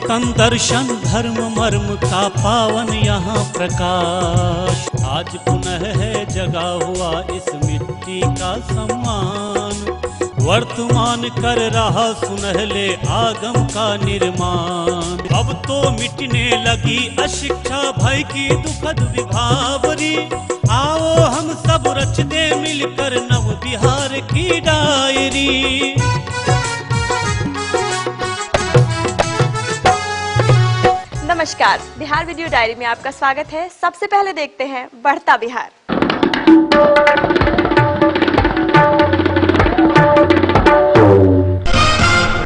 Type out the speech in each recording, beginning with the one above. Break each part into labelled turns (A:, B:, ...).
A: नूतन दर्शन धर्म मर्म का पावन यहाँ प्रकाश। आज पुनः है जगा हुआ इस मिट्टी का सम्मान, वर्तमान कर रहा सुनहले आगम का निर्माण। अब तो मिटने लगी अशिक्षा भय की दुखद विभावरी, आओ हम सब रच दे मिलकर नव बिहार की डायरी।
B: नमस्कार, बिहार वीडियो डायरी में आपका स्वागत है। सबसे पहले देखते हैं बढ़ता बिहार।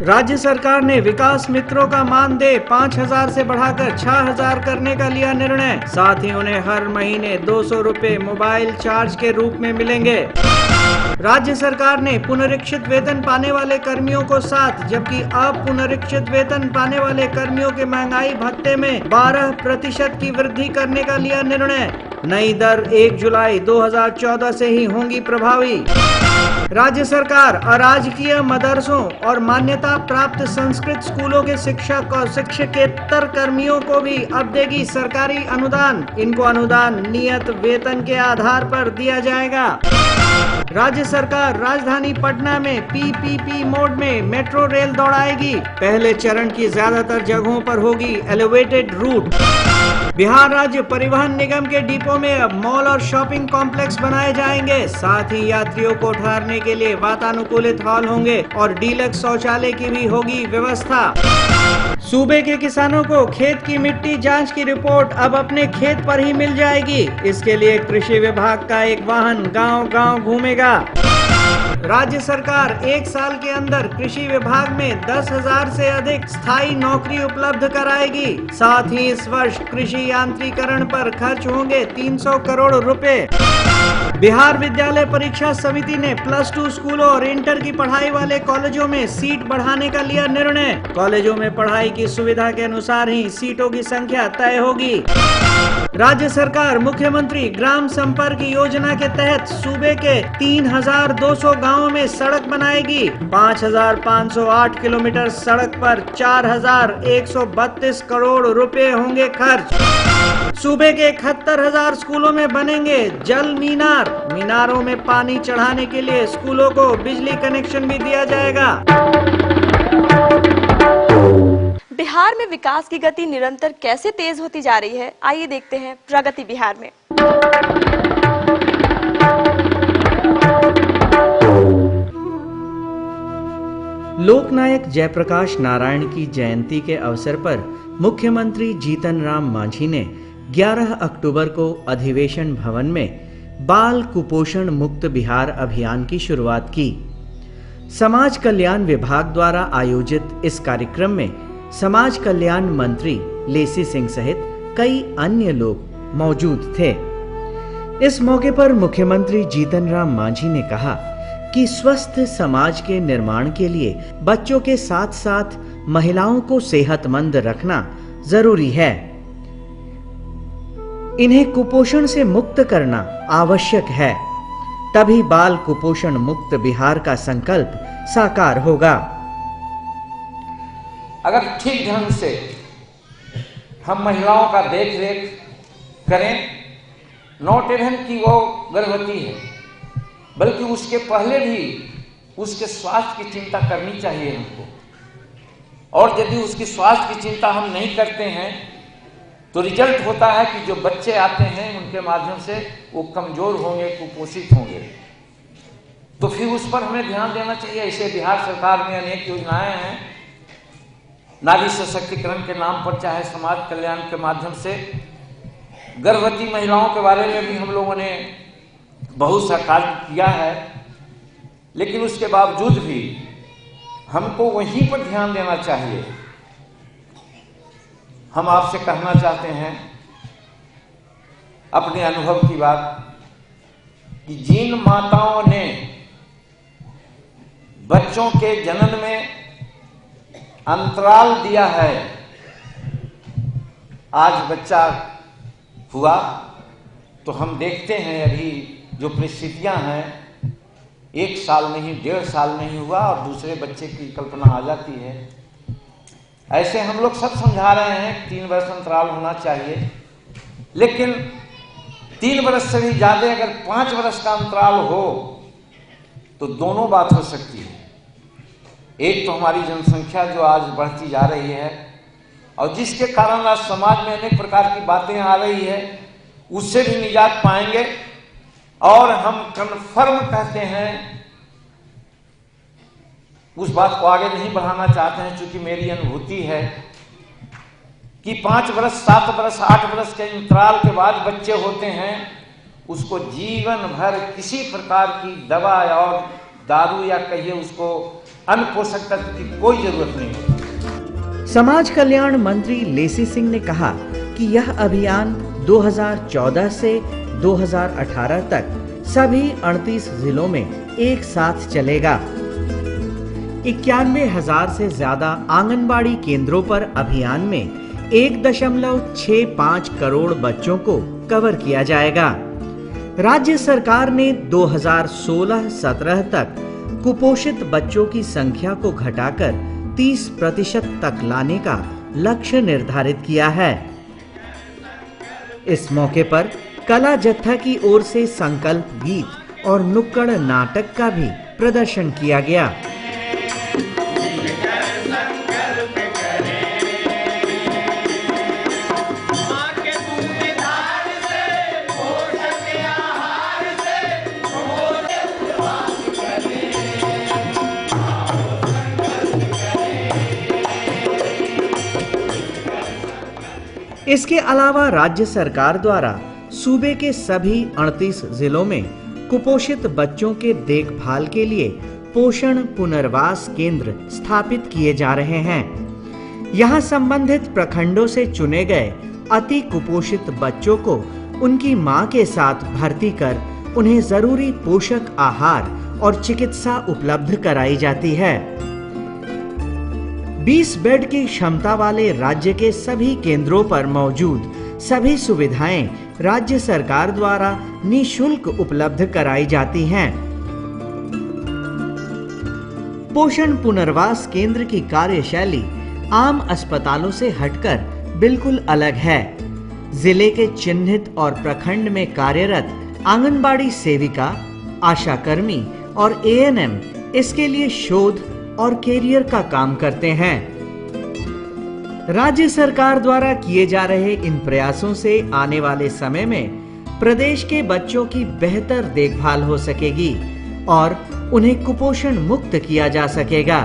C: राज्य सरकार ने विकास मित्रों का मानदेय 5,000 से बढ़ाकर 6,000 करने का लिया निर्णय। साथ ही उन्हें हर महीने 200 रुपए मोबाइल चार्ज के रूप में मिलेंगे। राज्य सरकार ने पुनरीक्षित वेतन पाने वाले कर्मियों को 7 जबकि अपुनरीक्षित वेतन पाने वाले कर्मियों के महंगाई भत्ते में 12% की वृद्धि करने का लिया निर्णय। नई दर 1 जुलाई 2014 से ही होंगी प्रभावी। राज्य सरकार अराजकीय मदरसों और मान्यता प्राप्त संस्कृत स्कूलों के शिक्षक और शिक्षकेतर कर्मियों को भी अब देगी सरकारी अनुदान। इनको अनुदान नियत वेतन के आधार पर दिया जाएगा। राज्य सरकार राजधानी पटना में पीपीपी मोड में मेट्रो रेल दौड़ाएगी। पहले चरण की ज्यादातर जगहों पर होगी एलिवेटेड रूट। बिहार राज्य परिवहन निगम के डिपो में अब मॉल और शॉपिंग कॉम्प्लेक्स बनाए जाएंगे। साथ ही यात्रियों को ठहरने के लिए वातानुकूलित हॉल होंगे और डीलक्स शौचालय की भी होगी व्यवस्था। सूबे के किसानों को खेत की मिट्टी जांच की रिपोर्ट अब अपने खेत पर ही मिल जाएगी। इसके लिए कृषि विभाग का एक वाहन गांव-गांव घूमेगा। राज्य सरकार 1 साल के अंदर कृषि विभाग में 10,000 से अधिक स्थायी नौकरी उपलब्ध कराएगी। साथ ही इस वर्ष कृषि यांत्रिकरण पर खर्च होंगे 300 करोड़ रुपए। बिहार विद्यालय परीक्षा समिति ने +2 स्कूलों और इंटर की पढ़ाई वाले कॉलेजों में सीट बढ़ाने का लिया निर्णय। कॉलेजों में पढ़ाई की सुविधा के अनुसार ही सीटों की संख्या तय होगी। राज्य सरकार मुख्यमंत्री ग्राम संपर्क योजना के तहत सूबे के 3,200 गांवों में सड़क बनाएगी। 5,508 किलोमीटर सड़क पर 4,132 करोड़ रुपए होंगे खर्च। सूबे के 71,000 स्कूलों में बनेंगे जल मीनार। मीनारों में पानी चढ़ाने के लिए स्कूलों को बिजली कनेक्शन भी दिया जाएगा।
B: बिहार में विकास की गति निरंतर कैसे तेज होती जा रही है, आइए देखते हैं प्रगति बिहार में।
C: लोकनायक जयप्रकाश नारायण की जयंती के अवसर पर मुख्यमंत्री जीतन राम मांझी ने 11 अक्टूबर को अधिवेशन भवन में बाल कुपोषण मुक्त बिहार अभियान की शुरुआत की। समाज कल्याण विभाग द्वारा आयोजित इस कार्यक्रम में समाज कल्याण मंत्री लेसी सिंह सहित कई अन्य लोग मौजूद थे। इस मौके पर मुख्यमंत्री जीतन राम मांझी ने कहा कि स्वस्थ समाज के निर्माण के लिए बच्चों के साथ साथ महिलाओं को सेहतमंद रखना जरूरी है। इन्हें कुपोषण से मुक्त करना आवश्यक है, तभी बाल कुपोषण मुक्त बिहार का संकल्प साकार होगा।
D: अगर ठीक ढंग से हम महिलाओं का देख रेख करें, नॉट इवन कि वो गर्भवती है, बल्कि उसके पहले भी उसके स्वास्थ्य की चिंता करनी चाहिए हमको। और यदि उसकी स्वास्थ्य की चिंता हम नहीं करते हैं तो रिजल्ट होता है कि जो बच्चे आते हैं उनके माध्यम से वो कमजोर होंगे, कुपोषित होंगे। तो फिर उस पर हमें ध्यान देना चाहिए। इसे बिहार सरकार में अनेक योजनाएं हैं, नारी सशक्तिकरण के नाम पर, चाहे समाज कल्याण के माध्यम से। गर्भवती महिलाओं के बारे में भी हम लोगों ने बहुत सा कार्य किया है, लेकिन उसके बावजूद भी हमको वहीं पर ध्यान देना चाहिए। हम आपसे कहना चाहते हैं अपने अनुभव की बात कि जिन माताओं ने बच्चों के जन्म में अंतराल दिया है, आज बच्चा हुआ तो हम देखते हैं अभी जो परिस्थितियां हैं, 1 साल नहीं 1.5 साल नहीं हुआ और दूसरे बच्चे की कल्पना आ जाती है। ऐसे हम लोग सब समझा रहे हैं 3 वर्ष अंतराल होना चाहिए, लेकिन 3 वर्ष से भी ज़्यादा अगर 5 वर्ष का अंतराल हो तो दोनों बात हो सकती है। एक तो हमारी जनसंख्या जो आज बढ़ती जा रही है और जिसके कारण आज समाज में अनेक प्रकार की बातें आ रही है, उससे भी निजात पाएंगे। और हम कन्फर्म कहते हैं, उस बात को आगे नहीं बढ़ाना चाहते हैं, क्योंकि मेरी अनुभूति है कि 5 वर्ष, 7 वर्ष, 8 वर्ष के अंतराल के बाद बच्चे होते हैं, उसको जीवन भर किसी प्रकार की दवा और दारू या कहिए उसको अन्न पोषक तत्व की कोई जरूरत नहीं होती।
C: समाज कल्याण मंत्री लेसी सिंह ने कहा कि यह अभियान 2014 से 2018 तक सभी 38 जिलों में एक साथ चलेगा। 91,000 से ज्यादा आंगनबाड़ी केंद्रों पर अभियान में 1.65 करोड़ बच्चों को कवर किया जाएगा। राज्य सरकार ने 2016-17 तक कुपोषित बच्चों की संख्या को घटाकर 30% तक लाने का लक्ष्य निर्धारित किया है। इस मौके पर कला जत्था की ओर से संकल्प गीत और नुक्कड़ नाटक का भी प्रदर्शन किया गया। इसके अलावा राज्य सरकार द्वारा सूबे के सभी 38 जिलों में कुपोषित बच्चों के देखभाल के लिए पोषण पुनर्वास केंद्र स्थापित किए जा रहे हैं। यहां संबंधित प्रखंडों से चुने गए अति कुपोषित बच्चों को उनकी मां के साथ भर्ती कर उन्हें जरूरी पोषक आहार और चिकित्सा उपलब्ध कराई जाती है। 20 बेड की क्षमता वाले राज्य के सभी केंद्रों पर मौजूद सभी सुविधाएं राज्य सरकार द्वारा निःशुल्क उपलब्ध कराई जाती हैं। पोषण पुनर्वास केंद्र की कार्यशैली आम अस्पतालों से हटकर बिल्कुल अलग है। जिले के चिन्हित और प्रखंड में कार्यरत आंगनबाड़ी सेविका, आशा कर्मी और एएनएम इसके लिए शोध और कैरियर का काम करते हैं। राज्य सरकार द्वारा किए जा रहे इन प्रयासों से आने वाले समय में प्रदेश के बच्चों की बेहतर देखभाल हो सकेगी और उन्हें कुपोषण मुक्त किया जा सकेगा।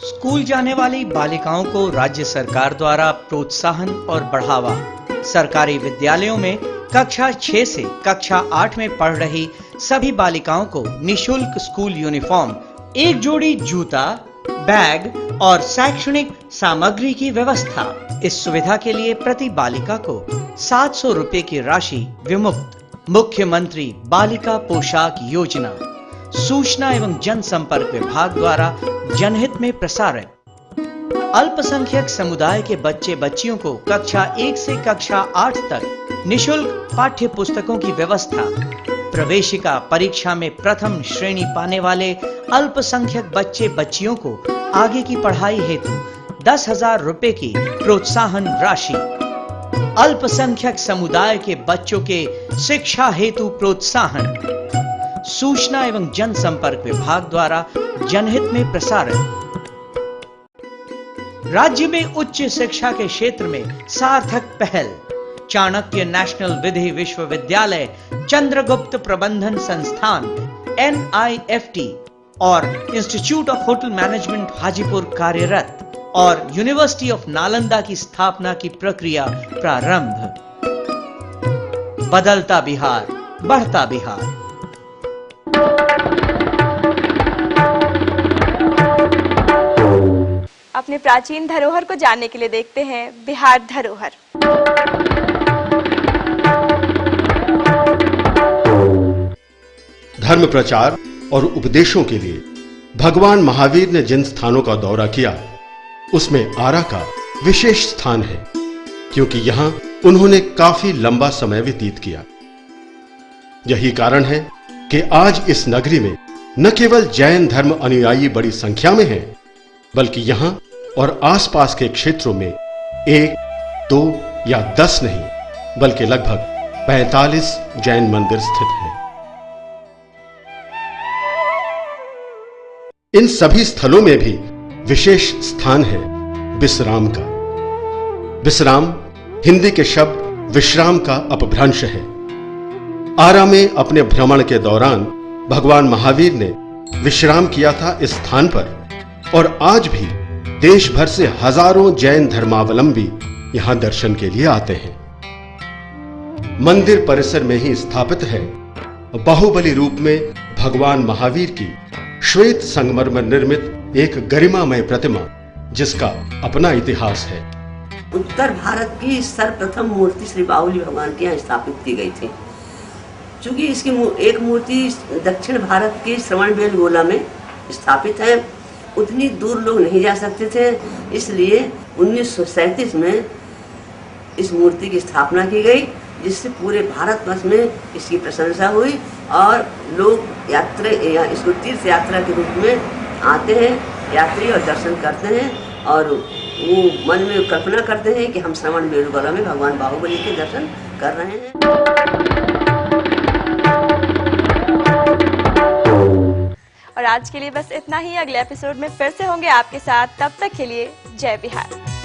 E: स्कूल जाने वाली बालिकाओं को राज्य सरकार द्वारा प्रोत्साहन और बढ़ावा। सरकारी विद्यालयों में कक्षा 6 से कक्षा 8 में पढ़ रही सभी बालिकाओं को निःशुल्क स्कूल यूनिफॉर्म, 1 जोड़ी जूता, बैग और शैक्षणिक सामग्री की व्यवस्था। इस सुविधा के लिए प्रति बालिका को 700 रुपए की राशि विमुक्त। मुख्यमंत्री बालिका पोशाक योजना सूचना एवं जनसंपर्क विभाग द्वारा जनहित में प्रसारित। अल्पसंख्यक समुदाय के बच्चे बच्चियों को कक्षा 1 से कक्षा 8 तक निःशुल्क पाठ्य पुस्तकों की व्यवस्था। प्रवेशिका परीक्षा में प्रथम श्रेणी पाने वाले अल्पसंख्यक बच्चे बच्चियों को आगे की पढ़ाई हेतु 10,000 रुपए की प्रोत्साहन राशि। अल्पसंख्यक समुदाय के बच्चों के शिक्षा हेतु प्रोत्साहन। सूचना एवं जनसंपर्क विभाग द्वारा जनहित में प्रसारित। राज्य में उच्च शिक्षा के क्षेत्र में सार्थक पहल। चाणक्य नेशनल विधि विश्वविद्यालय, चंद्रगुप्त प्रबंधन संस्थान NIFT और institute of hotel management Hajipur कार्यरत और यूनिवर्सिटी ऑफ नालंदा की स्थापना की प्रक्रिया प्रारंभ। बदलता बिहार, बढ़ता बिहार।
B: अपने प्राचीन धरोहर को जानने के लिए देखते हैं बिहार धरोहर।
F: धर्म प्रचार और उपदेशों के लिए भगवान महावीर ने जिन स्थानों का दौरा किया उसमें आरा का विशेष स्थान है, क्योंकि यहां उन्होंने काफी लंबा समय व्यतीत किया। यही कारण है कि आज इस नगरी में न केवल जैन धर्म अनुयायी बड़ी संख्या में हैं, बल्कि यहां और आसपास के क्षेत्रों में 1, 2 या 10 नहीं, बल्कि लगभग 45 जैन मंदिर स्थित हैं। इन सभी स्थलों में भी विशेष स्थान है विश्राम का। विश्राम हिंदी के शब्द विश्राम का अपभ्रंश है। आरा में अपने भ्रमण के दौरान भगवान महावीर ने विश्राम किया था इस स्थान पर, और आज भी देश भर से हजारों जैन धर्मावलंबी यहां दर्शन के लिए आते हैं। मंदिर परिसर में ही स्थापित है बाहुबली रूप में भगवान महावीर की श्वेत संगमरमर निर्मित एक गरिमामय प्रतिमा, जिसका अपना इतिहास है।
G: उत्तर भारत की सर्वप्रथम मूर्ति श्री बाहुबली भगवान के यहाँ स्थापित की गई थी। चूंकि इसकी एक मूर्ति दक्षिण भारत के श्रवणबेलगोला में स्थापित है, उतनी दूर लोग नहीं जा सकते थे, इसलिए 1937 में इस मूर्ति की स्थापना की गई, जिससे पूरे भारतवर्ष में इसकी प्रशंसा हुई और लोग यात्रा या इसको तीर्थ यात्रा के रूप में आते हैं, यात्री और दर्शन करते हैं, और वो मन में कल्पना करते हैं कि हम श्रवणबेलगोला में भगवान बाहुबली के दर्शन कर रहे हैं।
B: और आज के लिए बस इतना ही। अगले एपिसोड में फिर से होंगे आपके साथ, तब तक के लिए जय बिहार।